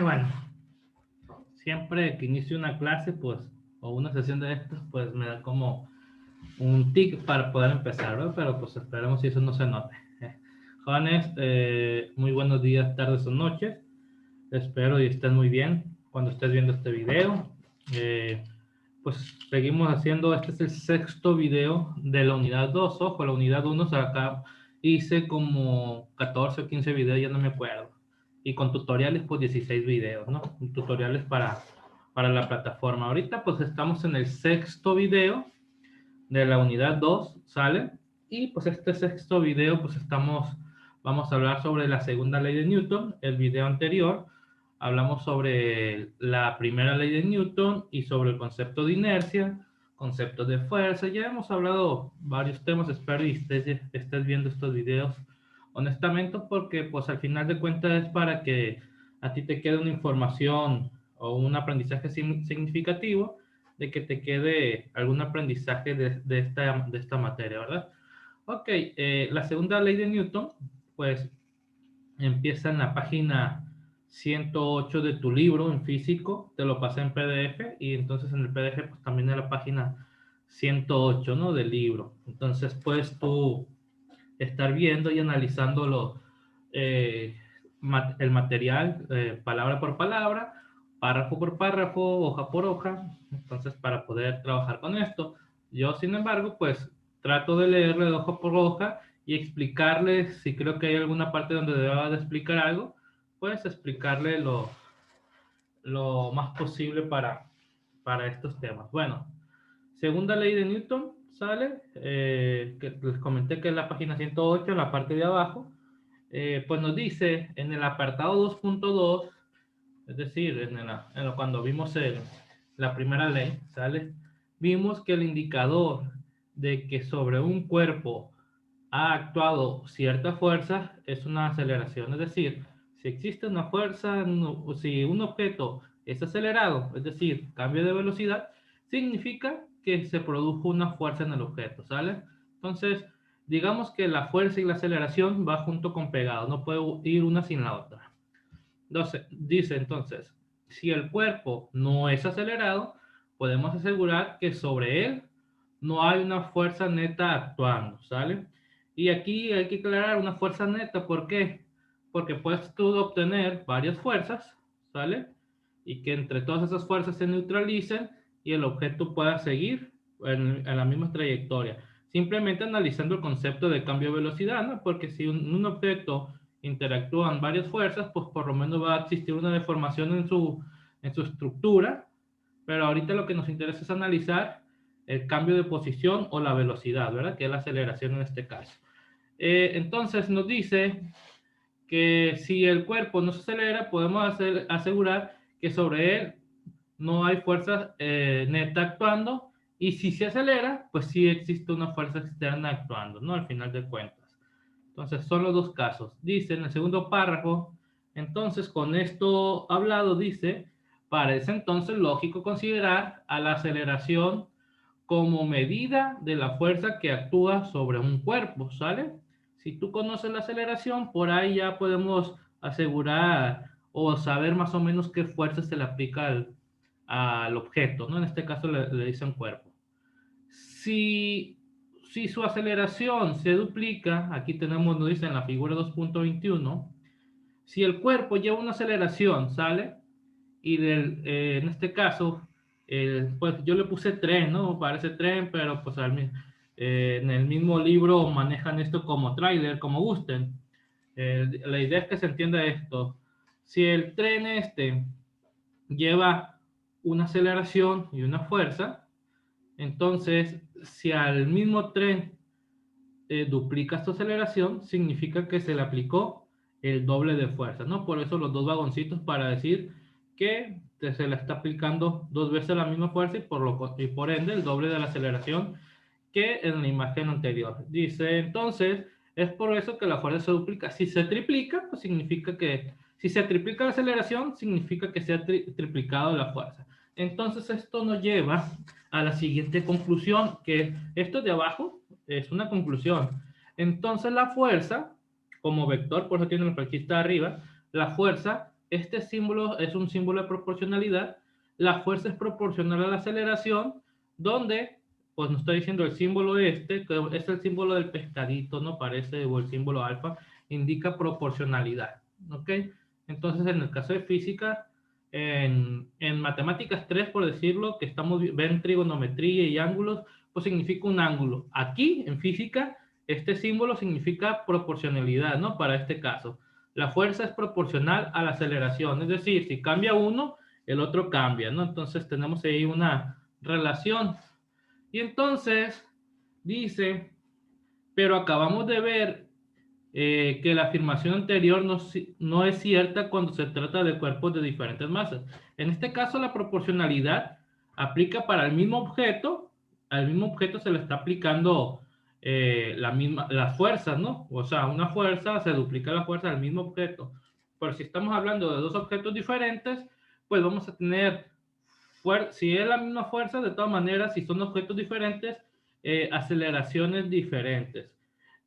Bueno, siempre que inicio una clase, pues, o una sesión de estos, pues me da como un tic para poder empezar, ¿verdad? Pero pues esperemos si eso no se note. Jóvenes, muy buenos días, tardes o noches. Espero y estén muy bien cuando estés viendo este video. Pues seguimos haciendo, este es el sexto video de la unidad 2. Ojo, la unidad 1 acá hice como 14 o 15 videos, ya no me acuerdo. Y con tutoriales, pues 16 videos, ¿no? Tutoriales para la plataforma. Ahorita pues estamos en el sexto video de la unidad 2, ¿sale? Y pues este sexto video, pues vamos a hablar sobre la segunda ley de Newton. El video anterior hablamos sobre la primera ley de Newton y sobre el concepto de inercia, conceptos de fuerza. Ya hemos hablado varios temas, espero y estés viendo estos videos honestamente, porque pues al final de cuentas es para que a ti te quede una información o un aprendizaje significativo, de que te quede algún aprendizaje de esta materia, ¿verdad? Ok, la segunda ley de Newton, pues empieza en la página 108 de tu libro en físico, te lo pasé en PDF y entonces en el PDF pues también en la página 108, ¿no? Del libro. Entonces puedes tú estar viendo y analizando eh, el material palabra por palabra, párrafo por párrafo, hoja por hoja, entonces para poder trabajar con esto. Yo, sin embargo, pues trato de leerle de hoja por hoja y explicarle, si creo que hay alguna parte donde deba de explicar algo, pues explicarle lo más posible para estos temas. Bueno, segunda ley de Newton, ¿sale? Que les comenté que es la página 108, en la parte de abajo. Pues nos dice en el apartado 2.2, es decir, cuando vimos la primera ley, ¿sale? Vimos que el indicador de que sobre un cuerpo ha actuado cierta fuerza es una aceleración, es decir, si existe una fuerza, si un objeto es acelerado, es decir, cambio de velocidad, significa que se produjo una fuerza en el objeto, ¿sale? Entonces, digamos que la fuerza y la aceleración va junto con pegado, no puede ir una sin la otra. Entonces, dice entonces, si el cuerpo no es acelerado, podemos asegurar que sobre él no hay una fuerza neta actuando, ¿sale? Y aquí hay que aclarar una fuerza neta, ¿por qué? Porque puedes tú obtener varias fuerzas, ¿sale? Y que entre todas esas fuerzas se neutralicen y el objeto pueda seguir en la misma trayectoria. Simplemente analizando el concepto de cambio de velocidad, ¿no? Porque si un objeto interactúan varias fuerzas, pues por lo menos va a existir una deformación en su estructura, pero ahorita lo que nos interesa es analizar el cambio de posición o la velocidad, ¿verdad? Que es la aceleración en este caso. Entonces nos dice que si el cuerpo no se acelera, podemos asegurar que sobre él no hay fuerza neta actuando, y si se acelera, pues sí existe una fuerza externa actuando, ¿no? Al final de cuentas. Entonces, son los dos casos. Dice en el segundo párrafo, entonces con esto hablado, dice, parece entonces lógico considerar a la aceleración como medida de la fuerza que actúa sobre un cuerpo, ¿sale? Si tú conoces la aceleración, por ahí ya podemos asegurar o saber más o menos qué fuerza se le aplica al objeto, ¿no? En este caso le dicen cuerpo. Si, si su aceleración se duplica, aquí tenemos, nos dice en la figura 2.21, si el cuerpo lleva una aceleración, ¿sale? Y en este caso, pues yo le puse tren, ¿no? Parece tren, pero pues en el mismo libro manejan esto como tráiler, como gusten. La idea es que se entienda esto. Si el tren lleva una aceleración y una fuerza, entonces, si al mismo tren duplica su aceleración, significa que se le aplicó el doble de fuerza, ¿no? Por eso los dos vagoncitos, para decir que se le está aplicando dos veces la misma fuerza y por ende el doble de la aceleración que en la imagen anterior. Dice, entonces, es por eso que la fuerza se duplica. Si se triplica, pues significa que, si se triplica la aceleración, significa que se ha triplicado la fuerza. Entonces, esto nos lleva a la siguiente conclusión, que esto de abajo es una conclusión. Entonces, la fuerza, como vector, por eso tiene la flechita arriba, la fuerza este símbolo es un símbolo de proporcionalidad. La fuerza es proporcional a la aceleración, donde, pues nos está diciendo el símbolo este, que es el símbolo del pescadito, ¿no? Parece, o el símbolo alfa, indica proporcionalidad, ¿ok? Entonces, en el caso de física, en matemáticas 3, por decirlo, que estamos ven trigonometría y ángulos, pues significa un ángulo. Aquí, en física, este símbolo significa proporcionalidad, ¿no? Para este caso. La fuerza es proporcional a la aceleración, es decir, si cambia uno, el otro cambia, ¿no? Entonces tenemos ahí una relación. Y entonces dice, pero acabamos de ver que la afirmación anterior no es cierta cuando se trata de cuerpos de diferentes masas. En este caso, la proporcionalidad aplica para el mismo objeto, al mismo objeto se le está aplicando las fuerzas, ¿no? O sea, una fuerza se duplica la fuerza del mismo objeto. Pero si estamos hablando de dos objetos diferentes, pues vamos a tener, si es la misma fuerza, de todas maneras, si son objetos diferentes, aceleraciones diferentes.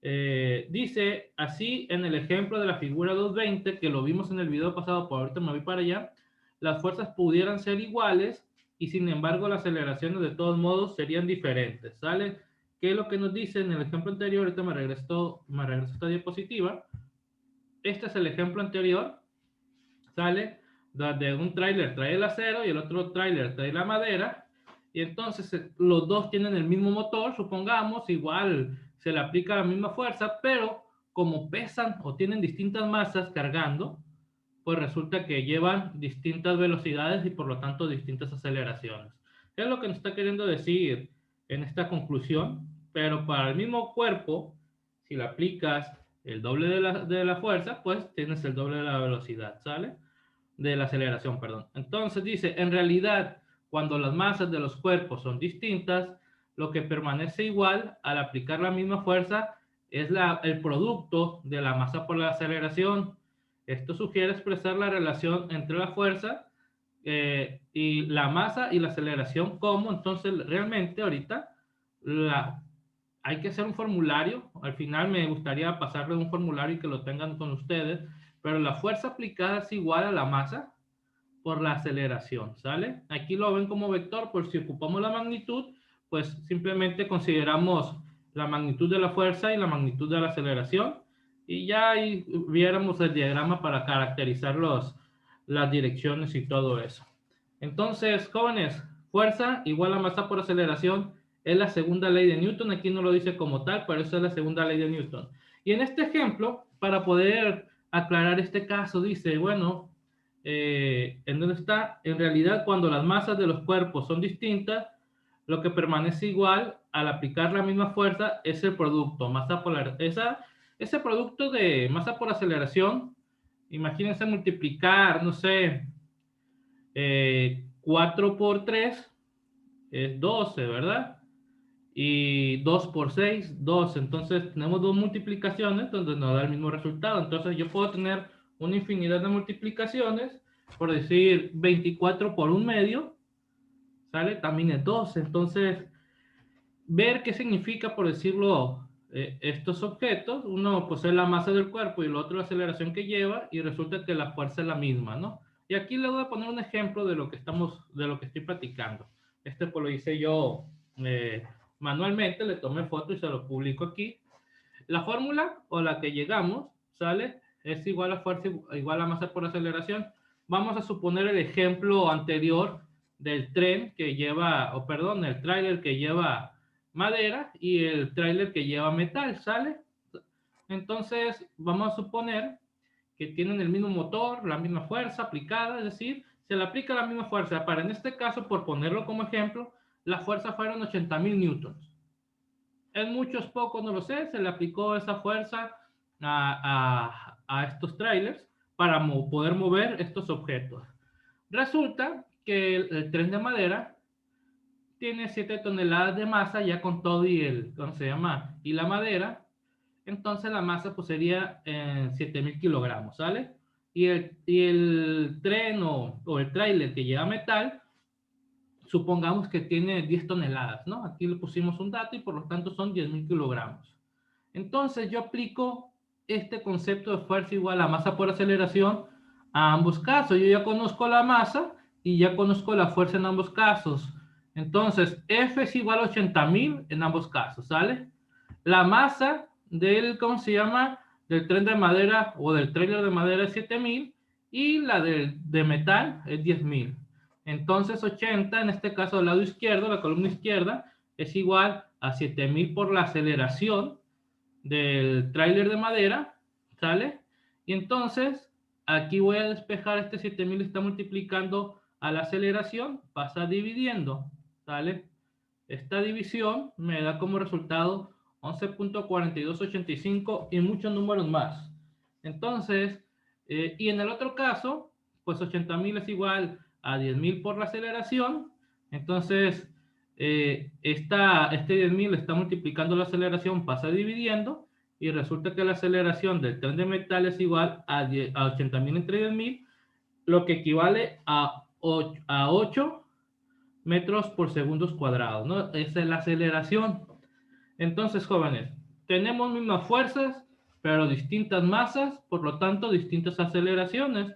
Dice así en el ejemplo de la figura 220, que lo vimos en el video pasado, por ahorita me voy para allá, las fuerzas pudieran ser iguales y sin embargo las aceleraciones de todos modos serían diferentes, ¿sale? ¿Qué es lo que nos dice en el ejemplo anterior? Ahorita me regreso a esta diapositiva. Este es el ejemplo anterior, ¿sale? Donde un tráiler trae el acero y el otro tráiler trae la madera, y entonces los dos tienen el mismo motor, supongamos, igual se le aplica la misma fuerza, pero como pesan o tienen distintas masas cargando, pues resulta que llevan distintas velocidades y por lo tanto distintas aceleraciones. Es lo que nos está queriendo decir en esta conclusión, pero para el mismo cuerpo, si le aplicas el doble de la fuerza, pues tienes el doble de la velocidad, ¿sale? De la aceleración, perdón. Entonces dice, en realidad, cuando las masas de los cuerpos son distintas, lo que permanece igual al aplicar la misma fuerza es el producto de la masa por la aceleración. Esto sugiere expresar la relación entre la fuerza y la masa y la aceleración como, entonces realmente ahorita hay que hacer un formulario. Al final me gustaría pasarle un formulario y que lo tengan con ustedes, pero la fuerza aplicada es igual a la masa por la aceleración, ¿sale? Aquí lo ven como vector, por si ocupamos la magnitud, pues simplemente consideramos la magnitud de la fuerza y la magnitud de la aceleración, y ya ahí viéramos el diagrama para caracterizar las direcciones y todo eso. Entonces, jóvenes, fuerza igual a masa por aceleración es la segunda ley de Newton. Aquí no lo dice como tal, pero esa es la segunda ley de Newton. Y en este ejemplo, para poder aclarar este caso, dice, bueno, ¿en dónde está? En realidad, cuando las masas de los cuerpos son distintas, lo que permanece igual al aplicar la misma fuerza es el producto, masa por ese producto de masa por aceleración. Imagínense multiplicar, no sé, 4 por 3 es 12, ¿verdad? Y 2 por 6, 12. Entonces tenemos dos multiplicaciones donde nos da el mismo resultado. Entonces yo puedo tener una infinidad de multiplicaciones, por decir 24 por un medio, ¿sale? También es 12. Entonces, ver qué significa, por decirlo, estos objetos. Uno pues es la masa del cuerpo y el otro la aceleración que lleva, y resulta que la fuerza es la misma, ¿no? Y aquí le voy a poner un ejemplo de lo que estoy platicando. Este pues lo hice yo manualmente, le tomé foto y se lo publico aquí. La fórmula o la que llegamos, ¿sale? Es igual a fuerza igual a masa por aceleración. Vamos a suponer el ejemplo anterior del tren que lleva, o perdón, el tráiler que lleva madera y el tráiler que lleva metal, ¿sale? Entonces, vamos a suponer que tienen el mismo motor, la misma fuerza aplicada, es decir, se le aplica la misma fuerza. Para en este caso, por ponerlo como ejemplo, la fuerza fueron 80,000 newtons. Es mucho, es poco, no lo sé, se le aplicó esa fuerza a estos trailers para poder mover estos objetos. Resulta que el tren de madera tiene 7 toneladas de masa ya con todo y ¿cómo se llama? Y la madera. Entonces la masa pues sería 7,000 kilogramos, ¿sale? Y el tren o el trailer que lleva metal, supongamos que tiene 10 toneladas, ¿no? Aquí le pusimos un dato y por lo tanto son 10,000 kilogramos. Entonces yo aplico este concepto de fuerza igual a masa por aceleración a ambos casos. Yo ya conozco la masa y ya conozco la fuerza en ambos casos. Entonces, F es igual a 80.000 en ambos casos, ¿sale? La masa del, ¿cómo se llama? Del tren de madera o del trailer de madera es 7.000 y la de metal es 10.000. Entonces, 80, en este caso, del lado izquierdo, la columna izquierda, es igual a 7.000 por la aceleración del tráiler de madera, ¿sale? Y entonces, aquí voy a despejar este 7.000, está multiplicando a la aceleración, pasa dividiendo, ¿sale? Esta división me da como resultado 11.4285 y muchos números más. Entonces, y en el otro caso, pues 80.000 es igual a 10.000 por la aceleración. Entonces, este 10.000 está multiplicando la aceleración, pasa dividiendo, y resulta que la aceleración del tren de metal es igual a 80.000 entre 10.000, lo que equivale a 8 metros por segundos cuadrados, ¿no? Esa es la aceleración. Entonces, jóvenes, tenemos mismas fuerzas, pero distintas masas, por lo tanto, distintas aceleraciones.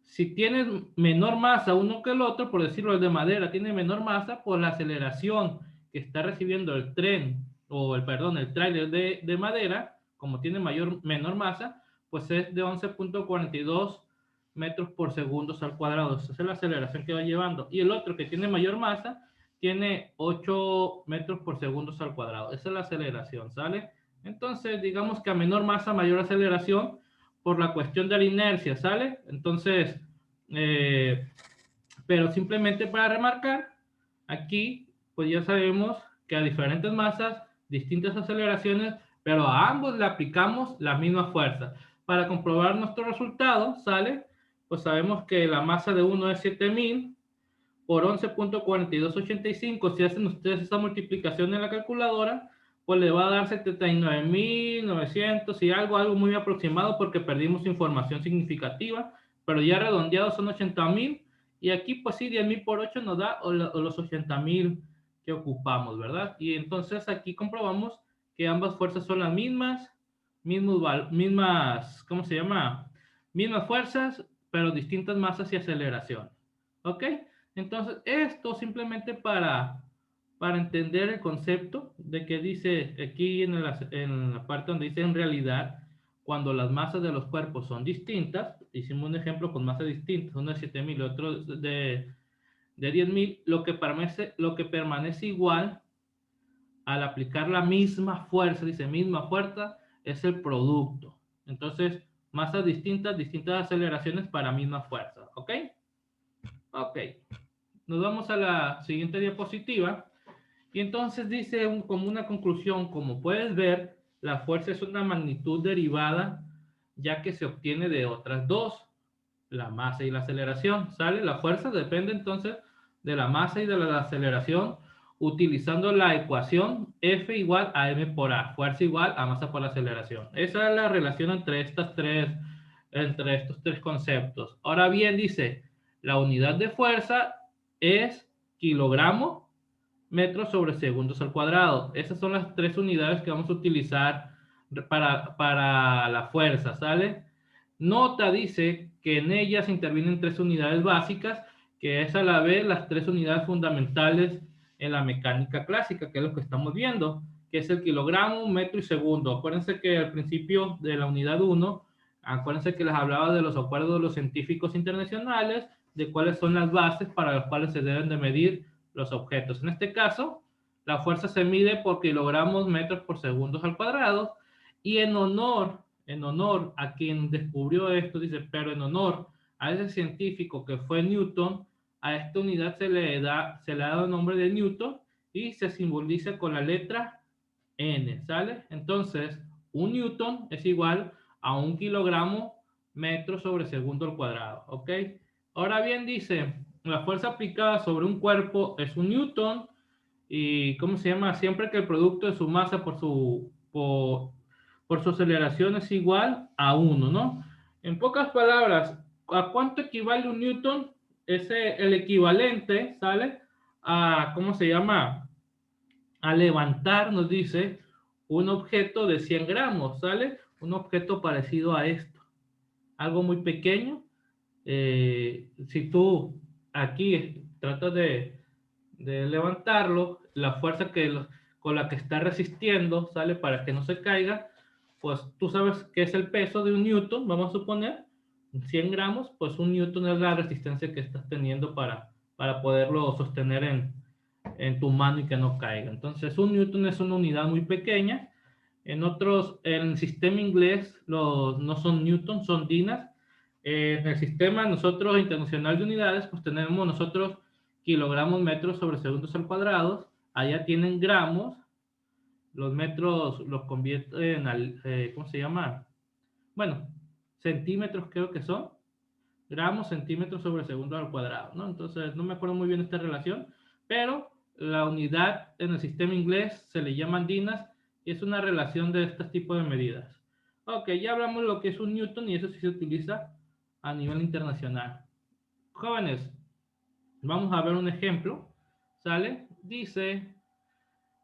Si tienes menor masa uno que el otro, por decirlo, el de madera tiene menor masa, pues la aceleración que está recibiendo el tren, o el tráiler de madera, como tiene menor masa, pues es de 11.42 metros por segundos al cuadrado. Esa es la aceleración que va llevando. Y el otro que tiene mayor masa tiene 8 metros por segundos al cuadrado. Esa es la aceleración, ¿sale? Entonces, digamos que a menor masa, mayor aceleración por la cuestión de la inercia, ¿sale? Entonces, pero simplemente para remarcar, aquí, pues ya sabemos que a diferentes masas, distintas aceleraciones, pero a ambos le aplicamos la misma fuerza. Para comprobar nuestro resultado, ¿sale? Pues sabemos que la masa de uno es 7.000 por 11.4285. Si hacen ustedes esa multiplicación en la calculadora, pues le va a dar 79.900 y algo muy aproximado porque perdimos información significativa, pero ya redondeados son 80.000. Y aquí, pues sí, 10.000 por 8 nos da los 80.000 que ocupamos, ¿verdad? Y entonces aquí comprobamos que ambas fuerzas son las mismas, ¿cómo se llama? Mismas fuerzas, pero distintas masas y aceleración. ¿Ok? Entonces, esto simplemente para entender el concepto de que dice aquí en la parte donde dice en realidad, cuando las masas de los cuerpos son distintas, hicimos un ejemplo con masas distintas, uno de 7.000 y otro de 10.000, lo que permanece igual al aplicar la misma fuerza, dice misma fuerza, es el producto. Entonces, masas distintas, distintas aceleraciones para misma fuerza, ¿ok? Ok. Nos vamos a la siguiente diapositiva y entonces dice como una conclusión, como puedes ver, la fuerza es una magnitud derivada ya que se obtiene de otras dos, la masa y la aceleración, ¿sale? La fuerza depende entonces de la masa y de la aceleración utilizando la ecuación F igual a M por A, fuerza igual a masa por aceleración. Esa es la relación entre estos tres conceptos. Ahora bien, dice, la unidad de fuerza es kilogramo metros sobre segundos al cuadrado. Esas son las tres unidades que vamos a utilizar para la fuerza, ¿sale? Nota, dice, que en ellas intervienen tres unidades básicas, que es a la vez las tres unidades fundamentales en la mecánica clásica, que es lo que estamos viendo, que es el kilogramo, metro y segundo. Acuérdense que al principio de la unidad 1, acuérdense que les hablaba de los acuerdos de los científicos internacionales, de cuáles son las bases para las cuales se deben de medir los objetos. En este caso, la fuerza se mide por kilogramos metros por segundos al cuadrado, y en honor a quien descubrió esto, dice, pero en honor a ese científico que fue Newton, a esta unidad se le ha dado el nombre de Newton y se simboliza con la letra N, ¿sale? Entonces, un Newton es igual a un kilogramo metro sobre segundo al cuadrado, ¿ok? Ahora bien, dice, la fuerza aplicada sobre un cuerpo es un Newton y, ¿cómo se llama? Siempre que el producto de su masa por su aceleración es igual a 1, ¿no? En pocas palabras, ¿a cuánto equivale un Newton? Es el equivalente, ¿sale? A, ¿cómo se llama? A levantar, nos dice, un objeto de 100 gramos, ¿sale? Un objeto parecido a esto. Algo muy pequeño, si tú aquí tratas de levantarlo, la fuerza con la que está resistiendo, ¿sale? Para que no se caiga, pues tú sabes que es el peso de un newton, vamos a suponer, 100 gramos, pues un newton es la resistencia que estás teniendo para poderlo sostener en tu mano y que no caiga. Entonces, un newton es una unidad muy pequeña. En el sistema inglés no son newton, son dinas. En el sistema nosotros internacional de unidades, pues tenemos nosotros kilogramos, metros sobre segundos al cuadrado. Allá tienen gramos. Los metros los convierten al, ¿cómo se llama? Bueno, centímetros creo que son. Gramos, centímetros sobre segundo al cuadrado, ¿no? Entonces, no me acuerdo muy bien esta relación, pero la unidad en el sistema inglés se le llaman dinas y es una relación de este tipo de medidas. Ok, ya hablamos de lo que es un newton y eso sí se utiliza a nivel internacional. Jóvenes, vamos a ver un ejemplo, ¿sale? Dice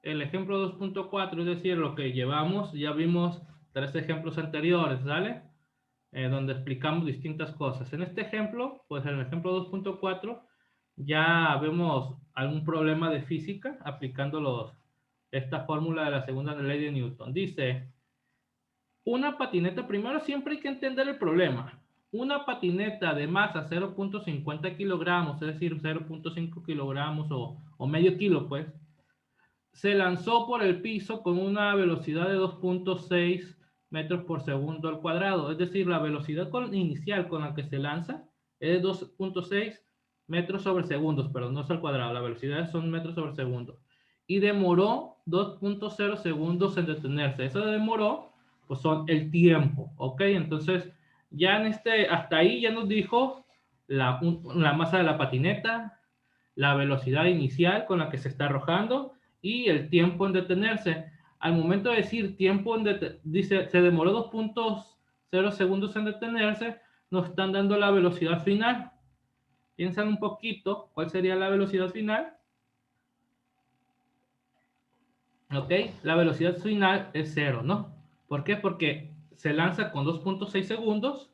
el ejemplo 2.4, es decir, lo que llevamos, ya vimos 3 ejemplos anteriores, ¿sale? Donde explicamos distintas cosas. En este ejemplo, pues en el ejemplo 2.4, ya vemos algún problema de física aplicando esta fórmula de la segunda ley de Newton. Dice, una patineta, primero siempre hay que entender el problema. Una patineta de masa 0.50 kilogramos, es decir, 0.5 kilogramos o medio kilo, pues, se lanzó por el piso con una velocidad de 2.6 metros por segundo al cuadrado. Es decir, la velocidad inicial con la que se lanza es 2.6 metros sobre segundos, pero no es al cuadrado, la velocidad son metros sobre segundo. Y demoró 2.0 segundos en detenerse. Eso demoró, pues son el tiempo, ¿ok? Entonces, ya hasta ahí ya nos dijo la masa de la patineta, la velocidad inicial con la que se está arrojando y el tiempo en detenerse. Al momento de decir tiempo dice se demoró 2.0 segundos en detenerse, nos están dando la velocidad final. Piensan un poquito, ¿cuál sería la velocidad final? Ok, la velocidad final es 0, ¿no? ¿Por qué? Porque se lanza con 2.6 segundos,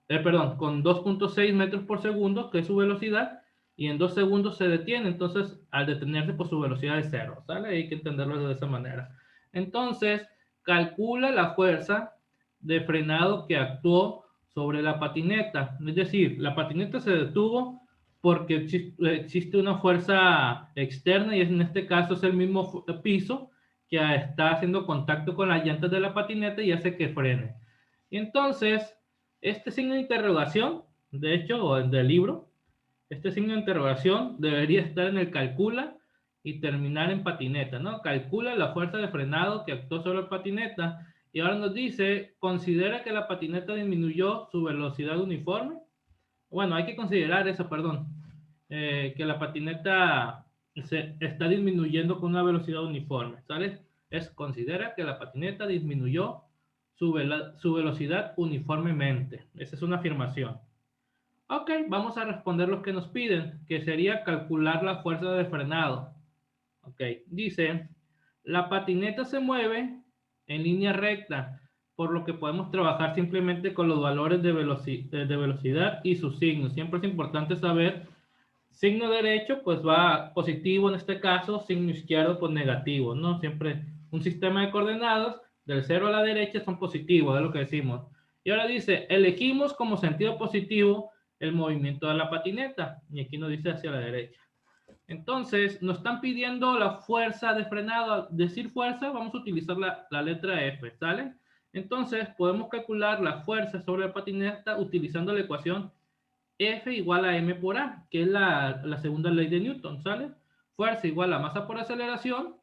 perdón, con 2.6 metros por segundo, que es su velocidad, y en 2 segundos se detiene. Entonces, al detenerse, pues su velocidad es 0, ¿sale? Hay que entenderlo de esa manera. Entonces, calcula la fuerza de frenado que actuó sobre la patineta. Es decir, la patineta se detuvo porque existe una fuerza externa y en este caso es el mismo piso que está haciendo contacto con las llantas de la patineta y hace que frene. Y entonces, este signo de interrogación, de hecho, o del libro, este signo de interrogación debería estar en el calcula y terminar en patineta, ¿no? Calcula la fuerza de frenado que actuó sobre la patineta y ahora nos dice, considera que la patineta disminuyó su velocidad uniforme. Bueno, hay que considerar eso, perdón, que la patineta se está disminuyendo con una velocidad uniforme, ¿sabes? Considera que la patineta disminuyó su velocidad uniformemente. Esa es una afirmación. Ok, vamos a responder lo que nos piden, que sería calcular la fuerza de frenado. Ok, dice, la patineta se mueve en línea recta, por lo que podemos trabajar simplemente con los valores de velocidad y sus signos. Siempre es importante saber, signo derecho, pues va positivo en este caso, signo izquierdo, pues negativo, ¿no? Siempre un sistema de coordenadas del 0 a la derecha son positivos, es lo que decimos. Y ahora dice, elegimos como sentido positivo el movimiento de la patineta, y aquí nos dice hacia la derecha. Entonces, nos están pidiendo la fuerza de frenado. Al decir fuerza, vamos a utilizar la letra F, ¿sale? Entonces, podemos calcular la fuerza sobre la patineta utilizando la ecuación F igual a M por A, que es la segunda ley de Newton, ¿sale? Fuerza igual a masa por aceleración.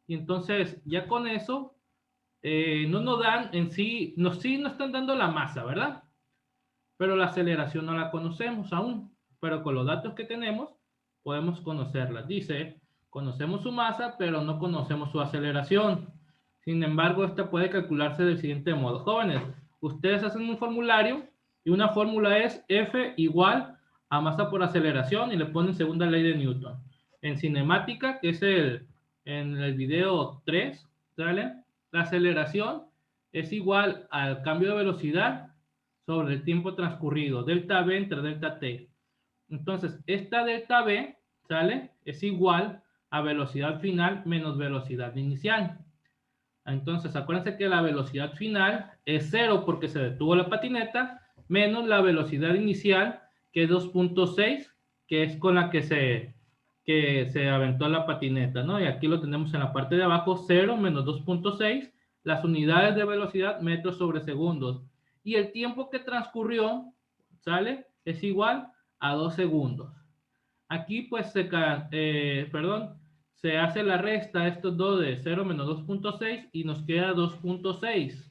Y entonces, ya con eso, no nos dan en sí, sí nos están dando la masa, ¿verdad? Pero la aceleración no la conocemos aún. Pero con los datos que tenemos, podemos conocerla. Dice, conocemos su masa, pero no conocemos su aceleración. Sin embargo, esta puede calcularse del siguiente modo. Jóvenes, ustedes hacen un formulario y una fórmula es F igual a masa por aceleración y le ponen segunda ley de Newton. En cinemática, que es en el video 3, ¿sale? La aceleración es igual al cambio de velocidad sobre el tiempo transcurrido, delta V entre delta T. Entonces, esta delta V, ¿sale? Es igual a velocidad final menos velocidad inicial. Entonces, acuérdense que la velocidad final es 0 porque se detuvo la patineta, menos la velocidad inicial, que es 2.6, que es con la que se aventó la patineta, ¿no? Y aquí lo tenemos en la parte de abajo, 0 menos 2.6, las unidades de velocidad, metros sobre segundos. Y el tiempo que transcurrió, ¿sale? Es igual a 2 segundos. Aquí pues se hace la resta de estos dos de 0 menos 2.6 y nos queda 2.6.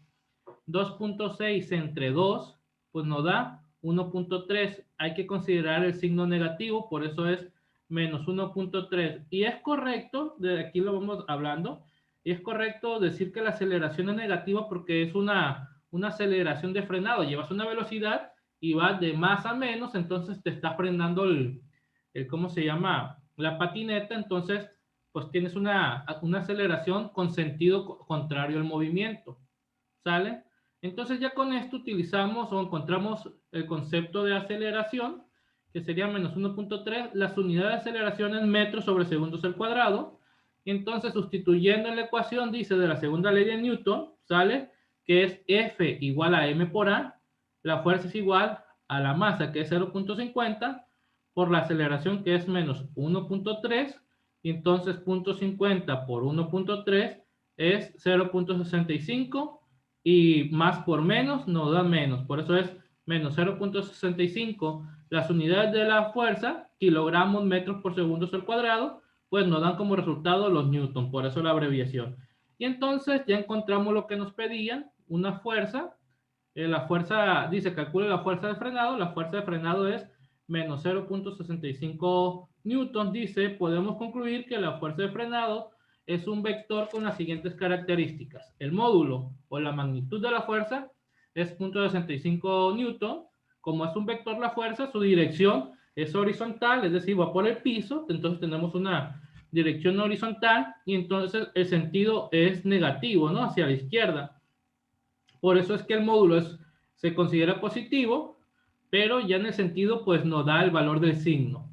2.6 entre 2 pues nos da 1.3. Hay que considerar el signo negativo, por eso es menos 1.3. Y es correcto, de aquí lo vamos hablando, y es correcto decir que la aceleración es negativa porque es una aceleración de frenado. Llevas una velocidad y vas de más a menos, entonces te está frenando ¿cómo se llama? La patineta, entonces pues tienes una aceleración con sentido contrario al movimiento, ¿sale? Entonces ya con esto utilizamos o encontramos el concepto de aceleración, que sería menos 1.3, las unidades de aceleración en metros sobre segundos al cuadrado, y entonces sustituyendo en la ecuación, dice de la segunda ley de Newton, ¿sale? Que es F igual a M por A, la fuerza es igual a la masa, que es 0.50, por la aceleración, que es menos 1.3, y entonces 0.50 por 1.3 es 0.65, y más por menos nos da menos, por eso es menos 0.65. Las unidades de la fuerza, kilogramos metros por segundos al cuadrado, pues nos dan como resultado los newton, por eso la abreviación. Y entonces ya encontramos lo que nos pedían, una fuerza. La fuerza, dice, calcule la fuerza de frenado. La fuerza de frenado es menos 0.65 newton. Dice, podemos concluir que la fuerza de frenado es un vector con las siguientes características. El módulo o la magnitud de la fuerza es 0.65 newton. Como es un vector la fuerza, su dirección es horizontal, es decir, va por el piso. Entonces tenemos una dirección horizontal y entonces el sentido es negativo, ¿no? Hacia la izquierda. Por eso es que el módulo se considera positivo, pero ya en el sentido pues nos da el valor del signo.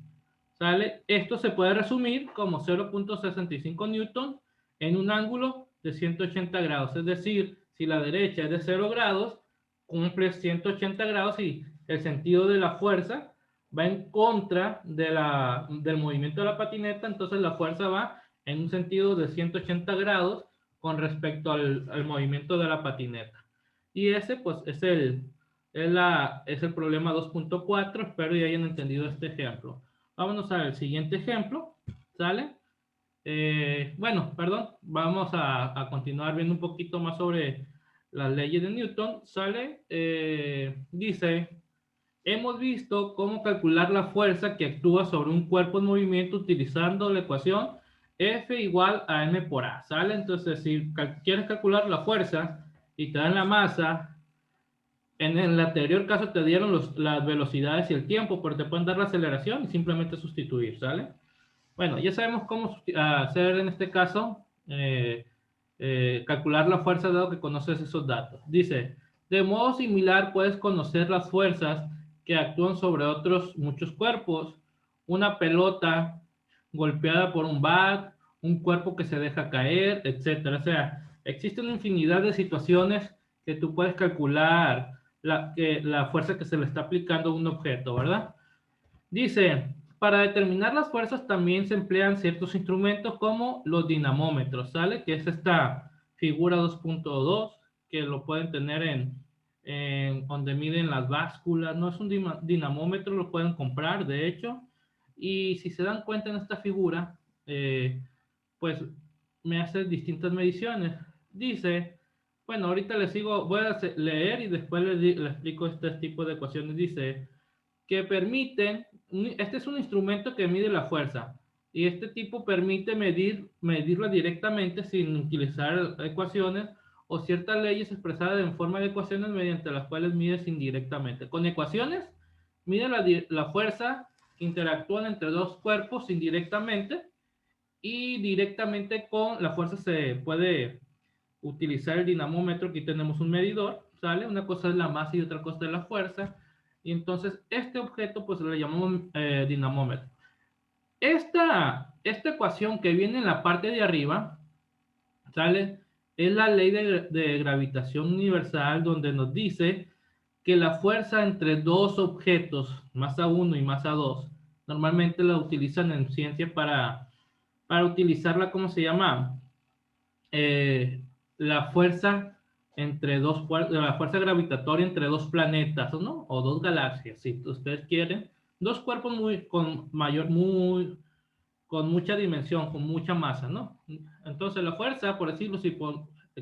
¿Sale? Esto se puede resumir como 0.65 newton en un ángulo de 180 grados. Es decir, si la derecha es de 0 grados, cumple 180 grados y el sentido de la fuerza va en contra del movimiento de la patineta, entonces la fuerza va en un sentido de 180 grados con respecto al movimiento de la patineta. Y ese pues es el problema 2.4. Espero que hayan entendido este ejemplo. Vámonos al siguiente ejemplo, ¿sale? Bueno, perdón, vamos a continuar viendo un poquito más sobre las leyes de Newton, ¿sale? Dice, hemos visto cómo calcular la fuerza que actúa sobre un cuerpo en movimiento utilizando la ecuación F igual a M por A, ¿sale? Entonces, si quieres calcular la fuerza y te dan la masa, en el anterior caso te dieron las velocidades y el tiempo, pero te pueden dar la aceleración y simplemente sustituir, ¿sale? Bueno, ya sabemos cómo hacer en este caso, calcular la fuerza dado que conoces esos datos. Dice, de modo similar puedes conocer las fuerzas que actúan sobre otros muchos cuerpos. Una pelota golpeada por un bat, un cuerpo que se deja caer, etcétera. O sea, existen una infinidad de situaciones que tú puedes calcular la fuerza que se le está aplicando a un objeto, ¿verdad? Dice, para determinar las fuerzas también se emplean ciertos instrumentos como los dinamómetros, ¿sale? Que es esta figura 2.2 que lo pueden tener en donde miden las básculas. No es un dinamómetro, lo pueden comprar, de hecho. Y si se dan cuenta en esta figura, pues me hace distintas mediciones. Dice, bueno, ahorita les sigo, voy a leer y después les explico este tipo de ecuaciones. Dice que permiten, este es un instrumento que mide la fuerza y este tipo permite medirla directamente sin utilizar ecuaciones o ciertas leyes expresadas en forma de ecuaciones mediante las cuales mides indirectamente. Con ecuaciones, mide la fuerza que interactúan entre dos cuerpos indirectamente, y directamente con la fuerza se puede utilizar el dinamómetro. Aquí tenemos un medidor, ¿sale? Una cosa es la masa y otra cosa es la fuerza. Y entonces este objeto pues le llamamos dinamómetro. Esta ecuación que viene en la parte de arriba, ¿sale? Es la ley de gravitación universal, donde nos dice que la fuerza entre dos objetos, masa 1 y masa 2, normalmente la utilizan en ciencia para utilizarla, ¿cómo se llama? La fuerza la fuerza gravitatoria entre dos planetas, ¿no? O dos galaxias, si ustedes quieren. Dos cuerpos con mucha dimensión, con mucha masa, ¿no? Entonces la fuerza, por decirlo,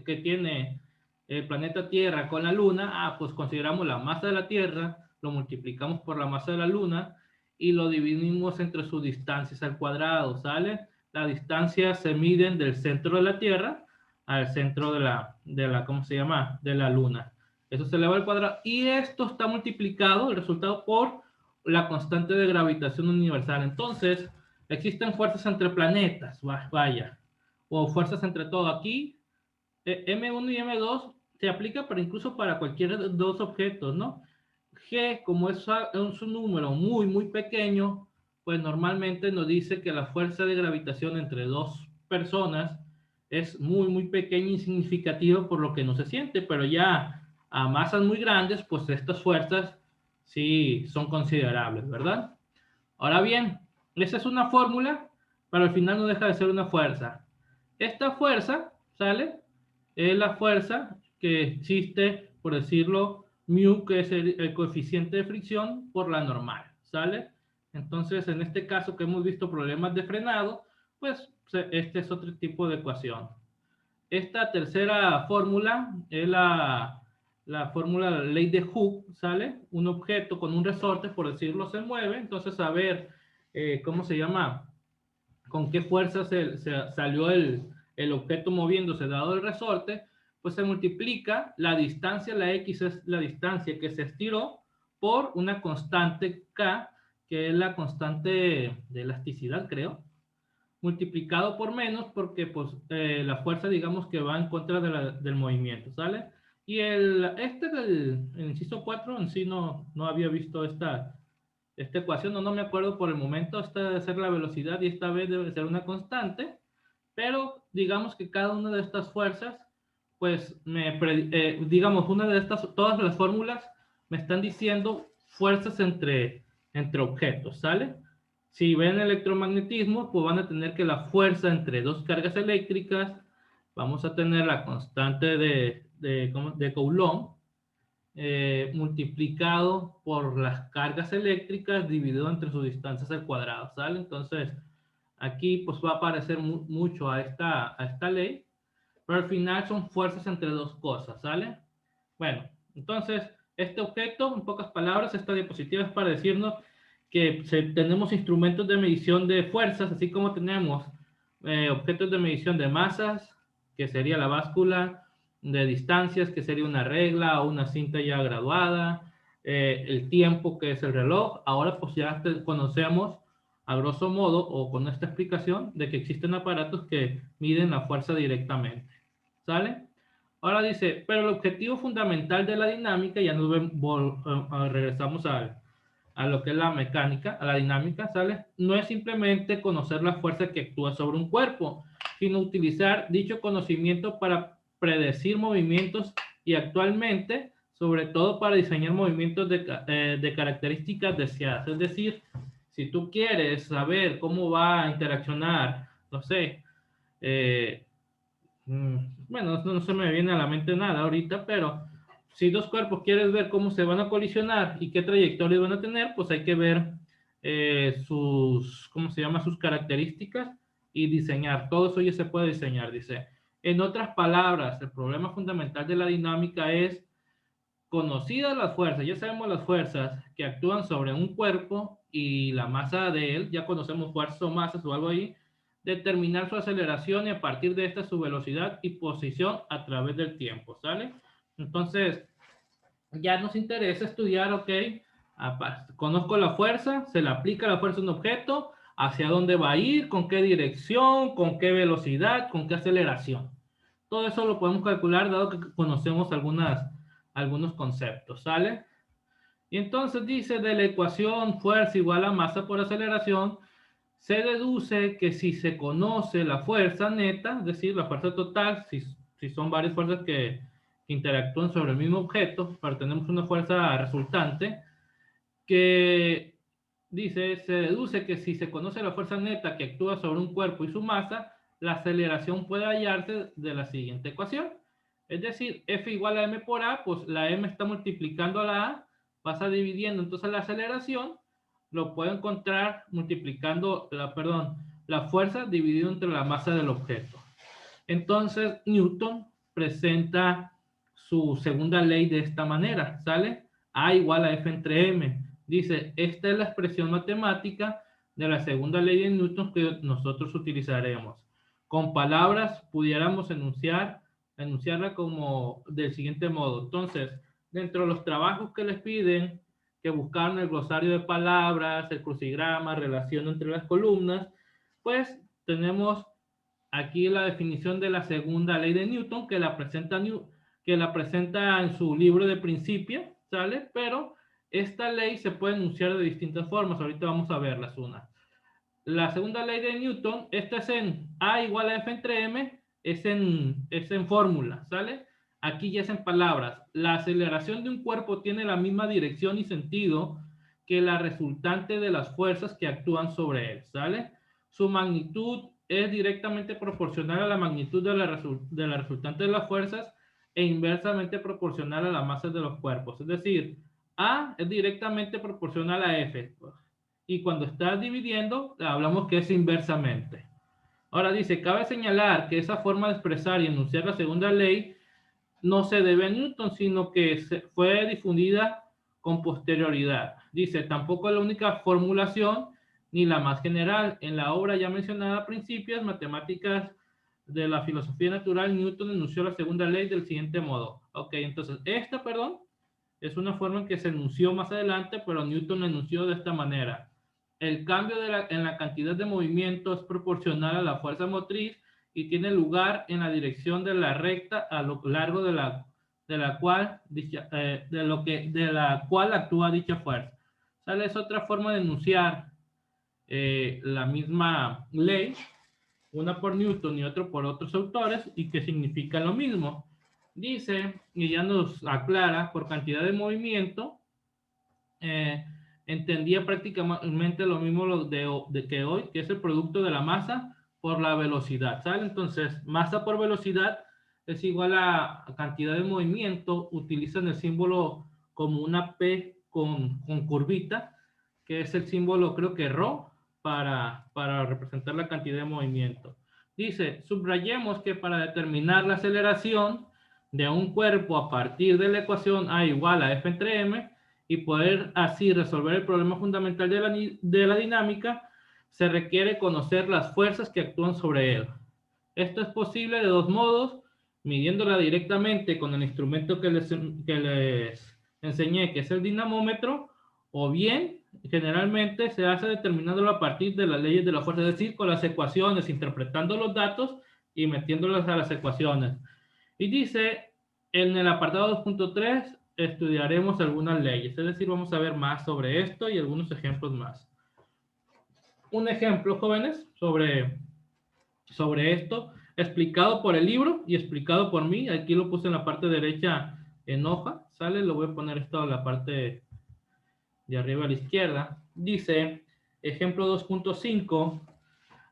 que tiene el planeta Tierra con la Luna, pues consideramos la masa de la Tierra, lo multiplicamos por la masa de la Luna y lo dividimos entre sus distancias al cuadrado, ¿sale? La distancia se miden del centro de la Tierra al centro ¿cómo se llama? De la Luna. Eso se eleva al cuadrado y esto está multiplicado, el resultado, por la constante de gravitación universal. Entonces, existen fuerzas entre planetas, vaya, o fuerzas entre todo. Aquí, M1 y M2 se aplica incluso para cualquier dos objetos, ¿no? G, como es un número muy, muy pequeño, pues normalmente nos dice que la fuerza de gravitación entre dos personas es muy, muy pequeña y significativa, por lo que no se siente, pero ya a masas muy grandes, pues estas fuerzas sí son considerables, ¿verdad? Ahora bien, esa es una fórmula, pero al final no deja de ser una fuerza. Esta fuerza, ¿sale? Es la fuerza que existe, por decirlo, mu, que es el coeficiente de fricción por la normal, ¿sale? Entonces, en este caso que hemos visto problemas de frenado, pues este es otro tipo de ecuación. Esta tercera fórmula es la fórmula de la ley de Hooke, ¿sale? Un objeto con un resorte, por decirlo, se mueve, entonces a ver, ¿cómo se llama? Con qué fuerza salió el objeto moviéndose dado el resorte, pues se multiplica la distancia, la X es la distancia que se estiró, por una constante K, que es la constante de elasticidad, creo, multiplicado por menos, porque pues la fuerza, digamos, que va en contra del movimiento, ¿sale? Y el inciso 4 en sí no había visto esta ecuación, no me acuerdo por el momento. Esta debe ser la velocidad y esta vez debe ser una constante, pero digamos que cada una de estas fuerzas, pues digamos, todas las fórmulas me están diciendo fuerzas entre objetos, ¿sale? Si ven electromagnetismo, pues van a tener que la fuerza entre dos cargas eléctricas, vamos a tener la constante de Coulomb, multiplicado por las cargas eléctricas dividido entre sus distancias al cuadrado, ¿sale? Entonces, aquí pues va a aparecer mucho a esta ley, pero al final son fuerzas entre dos cosas, ¿sale? Bueno, entonces, este objeto, en pocas palabras, esta diapositiva es para decirnos que tenemos instrumentos de medición de fuerzas, así como tenemos objetos de medición de masas, que sería la báscula, de distancias, que sería una regla o una cinta ya graduada, el tiempo, que es el reloj. Ahora pues ya conocemos a grosso modo, o con esta explicación, de que existen aparatos que miden la fuerza directamente, ¿sale? Ahora dice, pero el objetivo fundamental de la dinámica, ya regresamos a lo que es la mecánica, a la dinámica, ¿sale? No es simplemente conocer la fuerza que actúa sobre un cuerpo, sino utilizar dicho conocimiento para predecir movimientos y actualmente, sobre todo, para diseñar movimientos de características deseadas. Es decir, si tú quieres saber cómo va a interaccionar, no sé, bueno, no se me viene a la mente nada ahorita, pero si dos cuerpos quieres ver cómo se van a colisionar y qué trayectorias van a tener, pues hay que ver ¿cómo se llama? Sus características y diseñar. Todo eso ya se puede diseñar, dice. En otras palabras, el problema fundamental de la dinámica es, conocidas las fuerzas, ya sabemos las fuerzas que actúan sobre un cuerpo y la masa de él, ya conocemos fuerzas o masas o algo ahí, determinar su aceleración y a partir de esta su velocidad y posición a través del tiempo, ¿sale? Entonces, ya nos interesa estudiar, ok, conozco la fuerza, se le aplica la fuerza a un objeto, hacia dónde va a ir, con qué dirección, con qué velocidad, con qué aceleración. Todo eso lo podemos calcular dado que conocemos algunos conceptos, ¿sale? Y entonces dice de la ecuación fuerza igual a masa por aceleración, se deduce que si se conoce la fuerza neta, es decir, la fuerza total, si son varias fuerzas que interactúan sobre el mismo objeto, pero tenemos una fuerza resultante, que dice, se deduce que si se conoce la fuerza neta que actúa sobre un cuerpo y su masa, la aceleración puede hallarse de la siguiente ecuación. Es decir, F igual a m por a, pues la m está multiplicando a la a, pasa dividiendo, entonces la aceleración lo puedo encontrar multiplicando la fuerza dividido entre la masa del objeto. Entonces, Newton presenta su segunda ley de esta manera, ¿sale? A igual a F entre m. Dice, esta es la expresión matemática de la segunda ley de Newton que nosotros utilizaremos. Con palabras pudiéramos enunciarla como del siguiente modo. Entonces, dentro de los trabajos que les piden, que buscaron el glosario de palabras, el crucigrama, relación entre las columnas, pues tenemos aquí la definición de la segunda ley de Newton que la presenta en su libro de Principia, ¿sale? Pero esta ley se puede enunciar de distintas formas. Ahorita vamos a verlas una. La segunda ley de Newton, esta es en A igual a F entre M, es en fórmula, ¿sale? Aquí ya es en palabras. La aceleración de un cuerpo tiene la misma dirección y sentido que la resultante de las fuerzas que actúan sobre él, ¿sale? Su magnitud es directamente proporcional a la magnitud de la resultante de las fuerzas e inversamente proporcional a la masa de los cuerpos. Es decir, A es directamente proporcional a F. Y cuando estás dividiendo, hablamos que es inversamente. Ahora dice, cabe señalar que esa forma de expresar y enunciar la segunda ley no se debe a Newton, sino que fue difundida con posterioridad. Dice, tampoco es la única formulación ni la más general. En la obra ya mencionada, Principios Matemáticas de la Filosofía Natural, Newton enunció la segunda ley del siguiente modo. Ok, entonces, es una forma en que se enunció más adelante, pero Newton la enunció de esta manera. El cambio en la cantidad de movimiento es proporcional a la fuerza motriz y tiene lugar en la dirección de la recta a lo largo de la cual actúa dicha fuerza. ¿Sale? Es otra forma de enunciar la misma ley, una por Newton y otra por otros autores, y que significa lo mismo. Dice, y ya nos aclara, por cantidad de movimiento, entendía prácticamente lo mismo de que hoy, que es el producto de la masa por la velocidad, ¿sale? Entonces, masa por velocidad es igual a cantidad de movimiento. Utilizan el símbolo como una P con curvita, que es el símbolo, creo que ρ, para representar la cantidad de movimiento. Dice, subrayemos que para determinar la aceleración de un cuerpo a partir de la ecuación A igual a F entre M, y poder así resolver el problema fundamental de la dinámica, se requiere conocer las fuerzas que actúan sobre él. Esto es posible de dos modos: midiéndola directamente con el instrumento que les enseñé, que es el dinamómetro, o bien, generalmente se hace determinándolo a partir de las leyes de la fuerza, es decir, con las ecuaciones, interpretando los datos y metiéndolos a las ecuaciones. Y dice, en el apartado 2.3 estudiaremos algunas leyes, es decir, vamos a ver más sobre esto y algunos ejemplos más. Un ejemplo, jóvenes, sobre esto, explicado por el libro y explicado por mí. Aquí lo puse en la parte derecha en hoja, ¿sale? Lo voy a poner esto en la parte de arriba a la izquierda. Dice, ejemplo 2.5,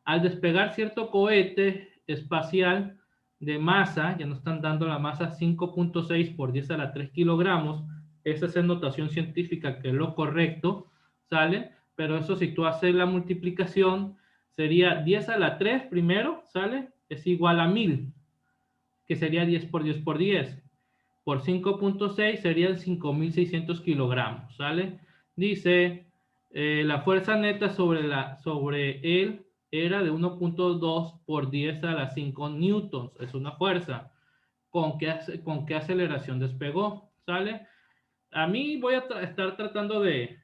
al despegar cierto cohete espacial de masa, ya nos están dando la masa 5.6 por 10 a la 3 kilogramos, esa es en notación científica, que es lo correcto, ¿sale? Pero eso, si tú haces la multiplicación, sería 10 a la 3 primero, ¿sale? Es igual a 1000, que sería 10 por 10 por 10. Por 5.6 serían 5.600 kilogramos, ¿sale? Dice, la fuerza neta sobre él era de 1.2 por 10 a la 5 newtons. Es una fuerza. ¿Con qué aceleración despegó? ¿Sale? A mí voy a estar tratando de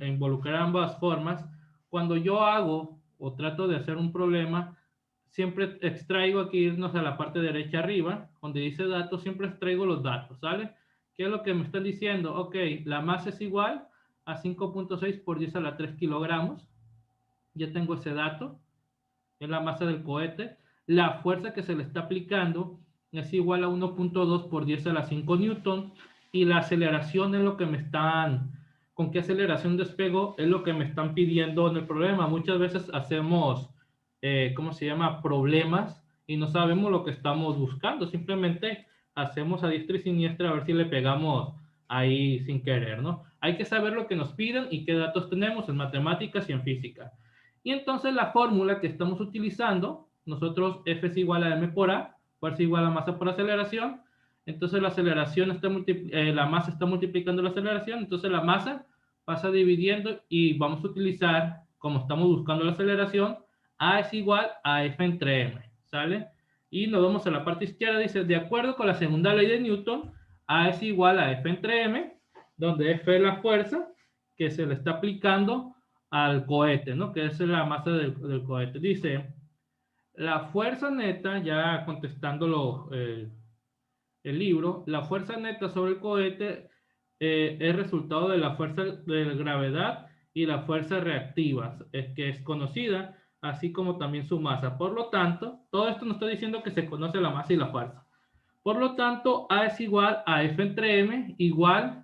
involucrar ambas formas. Cuando yo hago o trato de hacer un problema, siempre extraigo, aquí irnos a la parte derecha arriba, donde dice datos, siempre extraigo los datos, ¿sale? ¿Qué es lo que me están diciendo? Ok, la masa es igual a 5.6 por 10 a la 3 kilogramos. Ya tengo ese dato. Es la masa del cohete. La fuerza que se le está aplicando es igual a 1.2 por 10 a la 5 newton. Y la aceleración es lo que me están, con qué aceleración despego, es lo que me están pidiendo en el problema. Muchas veces hacemos, ¿cómo se llama? Problemas y no sabemos lo que estamos buscando. Simplemente hacemos a diestra y siniestra a ver si le pegamos ahí sin querer, ¿no? Hay que saber lo que nos piden y qué datos tenemos en matemáticas y en física. Y entonces la fórmula que estamos utilizando, nosotros F es igual a M por A, fuerza igual a masa por aceleración. Entonces la aceleración está la masa está multiplicando la aceleración, entonces la masa pasa dividiendo y vamos a utilizar, como estamos buscando la aceleración, A es igual a F entre M, ¿sale? Y nos vamos a la parte izquierda, dice, de acuerdo con la segunda ley de Newton, A es igual a F entre M, donde F es la fuerza que se le está aplicando al cohete, ¿no? Que es la masa del cohete. Dice, la fuerza neta, ya contestándolo el libro, la fuerza neta sobre el cohete es resultado de la fuerza de gravedad y la fuerza reactiva, que es conocida, así como también su masa. Por lo tanto, todo esto nos está diciendo que se conoce la masa y la fuerza. Por lo tanto, A es igual a F entre M, igual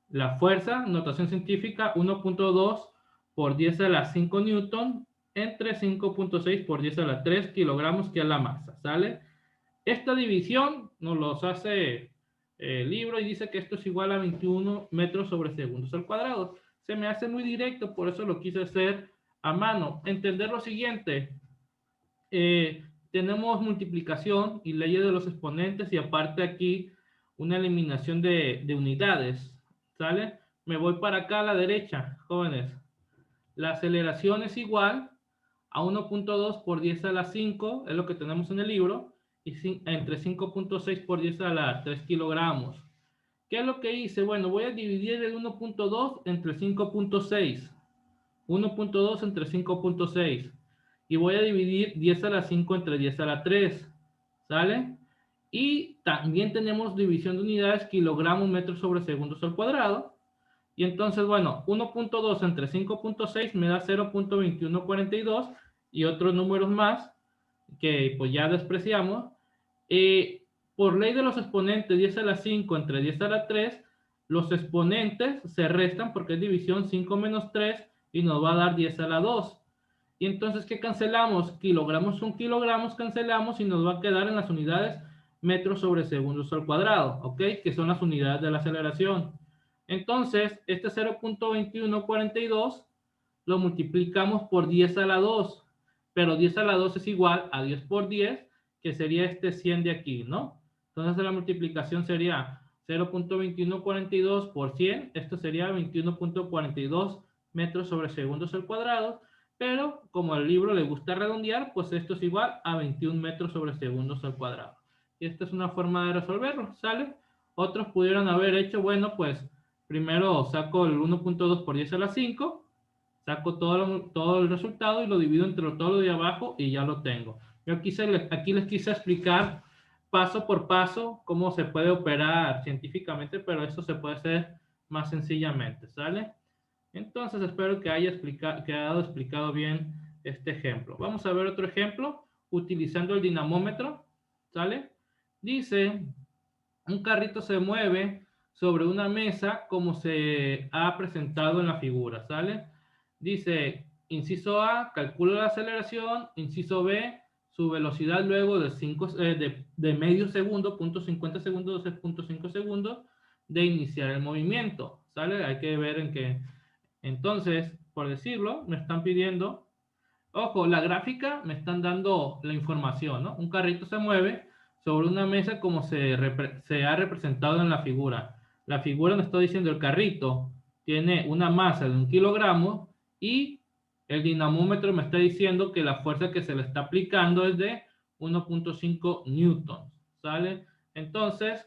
la fuerza, notación científica, 1.2 por 10 a la 5 newton entre 5.6 por 10 a la 3 kilogramos, que es la masa, ¿sale? Esta división nos los hace el libro y dice que esto es igual a 21 metros sobre segundos al cuadrado. Se me hace muy directo, por eso lo quise hacer a mano. Entender lo siguiente, tenemos multiplicación y leyes de los exponentes y aparte aquí una eliminación de unidades, ¿sale? Me voy para acá a la derecha, jóvenes. La aceleración es igual a 1.2 por 10 a la 5, es lo que tenemos en el libro, y entre 5.6 por 10 a la 3 kilogramos. ¿Qué es lo que hice? Bueno, voy a dividir el 1.2 entre 5.6. 1.2 entre 5.6. Y voy a dividir 10 a la 5 entre 10 a la 3. ¿Sale? Y también tenemos división de unidades, kilogramos, metros sobre segundos al cuadrado. Y entonces, bueno, 1.2 entre 5.6 me da 0.2142 y otros números más que pues ya despreciamos. Por ley de los exponentes 10 a la 5 entre 10 a la 3, los exponentes se restan porque es división 5 menos 3 y nos va a dar 10 a la 2. Y entonces, ¿qué cancelamos? Kilogramos con kilogramos cancelamos y nos va a quedar en las unidades metros sobre segundos al cuadrado, ¿ok? Que son las unidades de la aceleración. Entonces, este 0.2142 lo multiplicamos por 10 a la 2, pero 10 a la 2 es igual a 10 por 10, que sería este 100 de aquí, ¿no? Entonces la multiplicación sería 0.2142 por 100, esto sería 21.42 metros sobre segundos al cuadrado, pero como al libro le gusta redondear, pues esto es igual a 21 metros sobre segundos al cuadrado. Y esta es una forma de resolverlo, ¿sale? Otros pudieron haber hecho, bueno, pues primero saco el 1.2 por 10 a la 5, saco todo el resultado y lo divido entre todo lo de abajo y ya lo tengo. Yo aquí les quise explicar paso por paso cómo se puede operar científicamente, pero eso se puede hacer más sencillamente, ¿sale? Entonces espero que haya quedado explicado bien este ejemplo. Vamos a ver otro ejemplo utilizando el dinamómetro, ¿sale? Dice, un carrito se mueve sobre una mesa como se ha presentado en la figura, ¿sale? Dice, inciso A, calcula la aceleración, inciso B, su velocidad luego de medio segundo, 0.50 segundos, 12.5 segundos, de iniciar el movimiento, ¿sale? Hay que ver en qué. Entonces, por decirlo, me están pidiendo, ojo, la gráfica me están dando la información, ¿no? Un carrito se mueve sobre una mesa como se ha representado en la figura. La figura nos está diciendo el carrito tiene una masa de 1 kilogramo y el dinamómetro me está diciendo que la fuerza que se le está aplicando es de 1.5 newtons, ¿sale? Entonces,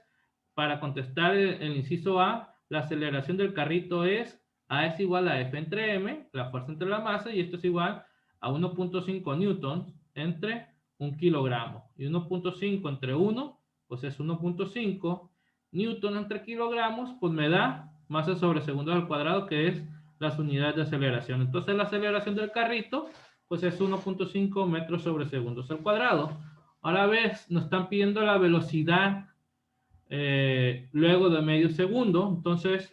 para contestar el inciso A, la aceleración del carrito es A es igual a F entre M, la fuerza entre la masa, y esto es igual a 1.5 newtons entre 1 kilogramo. Y 1.5 entre 1, pues es 1.5. newton entre kilogramos, pues me da masa sobre segundos al cuadrado, que es las unidades de aceleración. Entonces la aceleración del carrito, pues es 1.5 metros sobre segundos al cuadrado. Ahora ves, nos están pidiendo la velocidad luego de medio segundo. Entonces,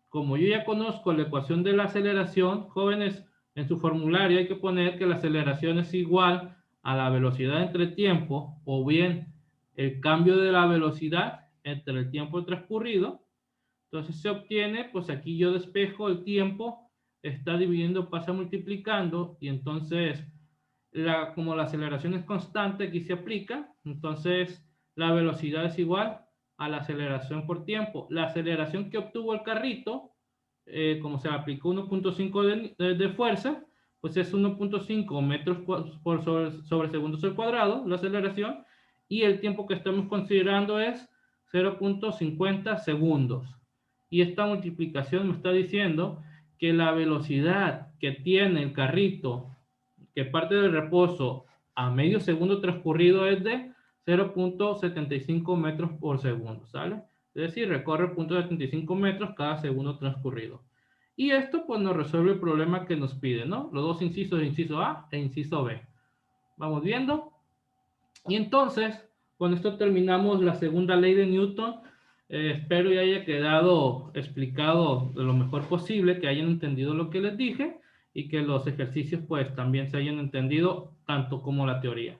como yo ya conozco la ecuación de la aceleración, jóvenes, en su formulario hay que poner que la aceleración es igual a la velocidad entre tiempo, o bien el cambio de la velocidad entre el tiempo transcurrido. Entonces se obtiene, pues aquí yo despejo el tiempo, está dividiendo, pasa multiplicando, y entonces, como la aceleración es constante, aquí se aplica, entonces la velocidad es igual a la aceleración por tiempo. La aceleración que obtuvo el carrito, como se le aplicó 1.5 de fuerza, pues es 1.5 metros por sobre segundos al cuadrado, la aceleración, y el tiempo que estamos considerando es 0.50 segundos. Y esta multiplicación me está diciendo que la velocidad que tiene el carrito que parte del reposo a medio segundo transcurrido es de 0.75 metros por segundo, ¿sale? Es decir, recorre 0.75 metros cada segundo transcurrido. Y esto pues nos resuelve el problema que nos pide, ¿no? Los dos incisos, inciso A e inciso B. Vamos viendo. Y entonces, con esto terminamos la segunda ley de Newton. Espero ya haya quedado explicado de lo mejor posible, que hayan entendido lo que les dije y que los ejercicios pues también se hayan entendido tanto como la teoría.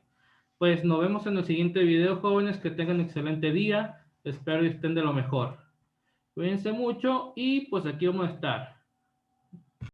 Pues nos vemos en el siguiente video, jóvenes, que tengan un excelente día. Espero que estén de lo mejor. Cuídense mucho y pues aquí vamos a estar.